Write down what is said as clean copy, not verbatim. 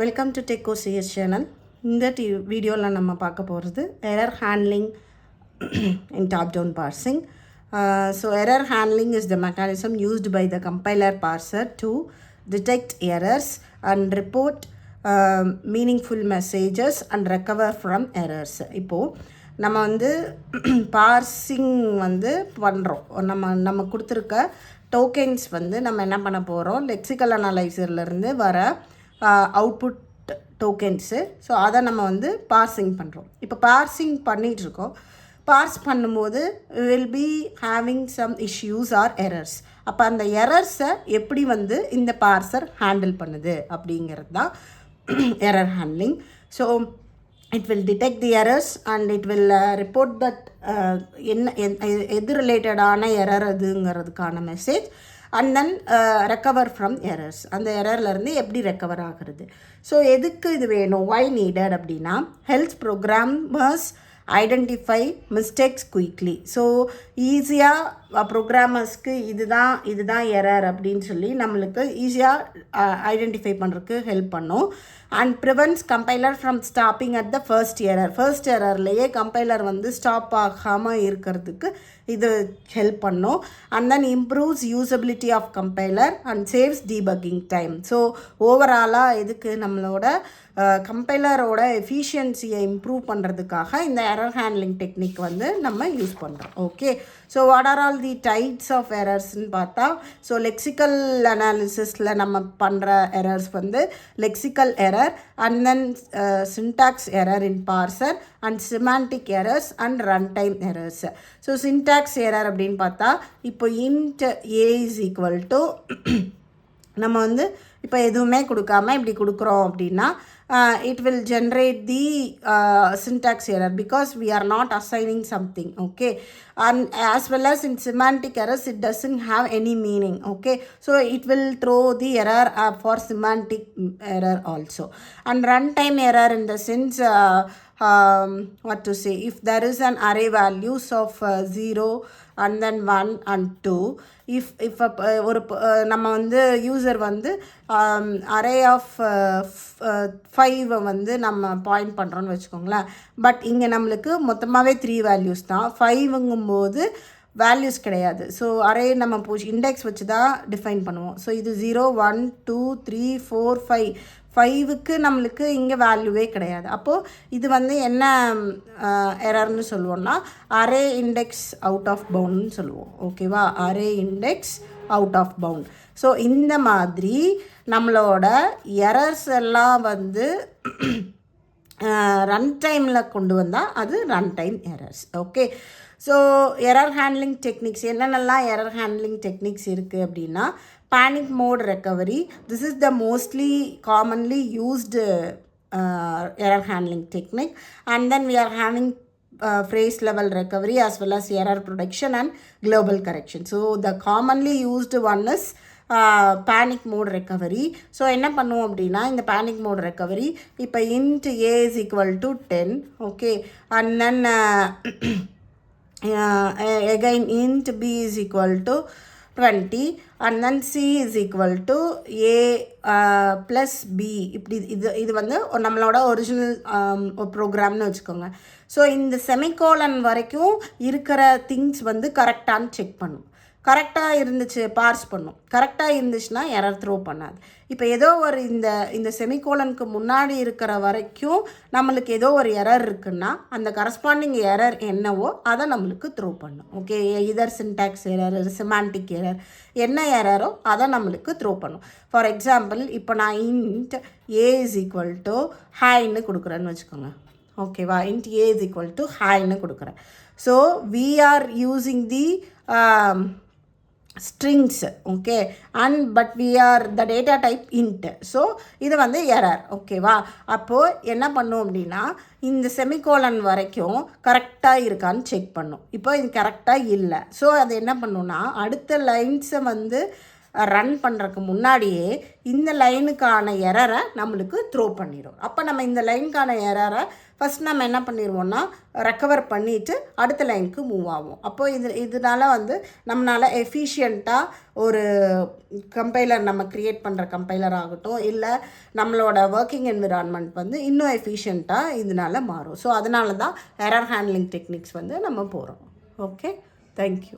Welcome to tech கோசியஸ் channel. இந்த வீடியோவில் நம்ம பார்க்க போகிறது error handling in top down parsing. So error handling is the mechanism used by the compiler parser to detect errors and report meaningful messages and recover from errors. இப்போது நம்ம வந்து parsing வந்து பண்ணுறோம். நம்ம கொடுத்துருக்க டோக்கன்ஸ் வந்து நம்ம என்ன பண்ண போகிறோம், லெக்சிக்கல் அனலைசர்லேருந்து வர அவுட்புட் டோக்கன்ஸு. ஸோ அதை நம்ம வந்து பார்சிங் பண்ணுறோம். இப்போ பார்சிங் பண்ணிகிட்ருக்கோம். பார்ஸ் பண்ணும்போது will be having some issues or errors. அப்போ அந்த எரர்ஸை எப்படி வந்து இந்த பார்சர் ஹேண்டில் பண்ணுது அப்படிங்கிறது தான் error handling. So it will detect the errors and it will report that எது ரிலேட்டடான எரர் அதுங்கிறதுக்கான message and then recover from errors. அந்த எரர்லேருந்து எப்படி ரெக்கவர் ஆகிறது. ஸோ எதுக்கு இது வேணும், ஒய் நீடட் அப்படின்னா, ஹெல்த் programmers identify mistakes quickly. So ஈஸியாக ப்ரோக்ராமர்ஸ்க்கு இதுதான் எரர் அப்படின்னு சொல்லி நம்மளுக்கு ஈஸியாக ஐடென்டிஃபை பண்ணுறதுக்கு ஹெல்ப் பண்ணும். And prevents compiler from stopping at the first எரர்லேயே கம்பைலர் வந்து ஸ்டாப் ஆகாமல் இருக்கிறதுக்கு இது ஹெல்ப் பண்ணும். And then improves usability of compiler and saves debugging time. So ஓவராலாக இதுக்கு நம்மளோட கம்பைலரோட எஃபிஷியன்சியை இம்ப்ரூவ் பண்ணுறதுக்காக இந்த எரர் ஹேண்ட்லிங் டெக்னிக் வந்து நம்ம யூஸ் பண்ணுறோம். Okay, so what are all the types of எரர்ஸ்ன்னு பார்த்தா, ஸோ லெக்சிக்கல் அனாலிசிஸில் நம்ம பண்ணுற எரர்ஸ் வந்து lexical error and then syntax error in parser and semantic errors and run time errors. So syntax error அப்படின்னு பார்த்தா, இப்போ int a is equal to நம்ம வந்து இப்போ எதுவுமே கொடுக்காம இப்படி கொடுக்குறோம் அப்படின்னா it will generate the syntax error because we are not assigning something. Okay, and as well as in semantic errors it doesn't have any meaning. Okay, so it will throw the error for semantic error also. And runtime error in the sense what to say, if there is an array values of 0 and then 1 and 2, if ஒரு நம்ம வந்து user வந்து array of 5 வந்து நம்ம point பண்ணுறோன்னு வச்சுக்கோங்களேன். But இங்கே நம்மளுக்கு மொத்தமாகவே 3 வேல்யூஸ் தான். 5ங்கும்போது வேல்யூஸ் கிடையாது. ஸோ அரே நம்ம இண்டெக்ஸ் வச்சு தான் டிஃபைன் பண்ணுவோம். ஸோ இது 0 1 2 3 4 5 5க்கு நம்மளுக்கு இங்கே வேல்யூவே கிடையாது. அப்போது இது வந்து என்ன எரர்னு சொல்லுவோம்னா, அரே இண்டெக்ஸ் அவுட் ஆஃப் பவுண்ட்னு சொல்லுவோம். ஓகேவா, array index out of bound. So இந்த மாதிரி நம்மளோட எரர்ஸ் எல்லாம் வந்து ரன் டைமில் கொண்டு வந்தால் அது run time errors. Okay, so error handling techniques என்னென்னலாம் எரர் ஹேண்ட்லிங் டெக்னிக்ஸ் இருக்குது அப்படின்னா, panic mode recovery. This is the mostly commonly used error handling technique. And then we are having phrase level recovery as well as error prediction and global correction. So the commonly used one is panic mode recovery. So என்ன பண்ணுவோம் அப்படின்னா, இந்த panic mode recovery இப்போ int a is equal to 10. okay, and then again int b is equal to 20 and then c is equal to a plus b. இப்படி இது வந்து நம்மளோட original ப்ரோக்ராம்னு வச்சுக்கோங்க. ஸோ இந்த செமிகோலன் வரைக்கும் இருக்கிற திங்ஸ் வந்து கரெக்டானு செக் பண்ணும். கரெக்டாக இருந்துச்சு பார்ஸ் பண்ணும். கரெக்டாக இருந்துச்சுன்னா எரர் த்ரோ பண்ணாது. இப்போ ஏதோ ஒரு இந்த செமிகோலனுக்கு முன்னாடி இருக்கிற வரைக்கும் நம்மளுக்கு ஏதோ ஒரு எரர் இருக்குன்னா அந்த கரஸ்பாண்டிங் எரர் என்னவோ அதை நம்மளுக்கு த்ரோ பண்ணும். ஓகே, இதர் சின்டாக்ஸ் எரர், சிமாண்டிக் எரர், என்ன எரரோ அதை நம்மளுக்கு த்ரோ பண்ணும். ஃபார் எக்ஸாம்பிள் இப்போ நான் int a is equal to ஹைன்னு கொடுக்குறேன்னு வச்சுக்கோங்க. ஓகேவா, int a is equal to ஹைன்னு கொடுக்குறேன். So we are using the strings. okay, and but we are the data type int. So இது வந்து எரர். ஓகேவா, அப்போது என்ன பண்ணும் அப்படின்னா, இந்த செமிகோலன் வரைக்கும் கரெக்டாக இருக்கான்னு செக் பண்ணும். இப்போ இது கரெக்டாக இல்லை. ஸோ அது என்ன பண்ணுன்னா, அடுத்த லைன்ஸை வந்து ரன் பண்ணுறதுக்கு முன்னாடியே இந்த லைனுக்கான எரரை நம்மளுக்கு த்ரோ பண்ணிடும். அப்போ நம்ம இந்த லைனுக்கான எரரை ஃபஸ்ட் நம்ம என்ன பண்ணிடுவோம்னா ரெக்கவர் பண்ணிவிட்டு அடுத்த லைனுக்கு மூவ் ஆகும். அப்போது இதனால் நம்மளால் எஃபிஷியண்ட்டாக ஒரு கம்பைலர் நம்ம க்ரியேட் பண்ணுற கம்பைலர் ஆகட்டும், இல்லை நம்மளோட ஒர்க்கிங் என்விரான்மெண்ட் இன்னும் எஃபிஷியண்ட்டாக இதனால் மாறும். ஸோ அதனால தான் எரர் ஹேண்ட்லிங் டெக்னிக்ஸ் நம்ம போகிறோம். Okay, thank you.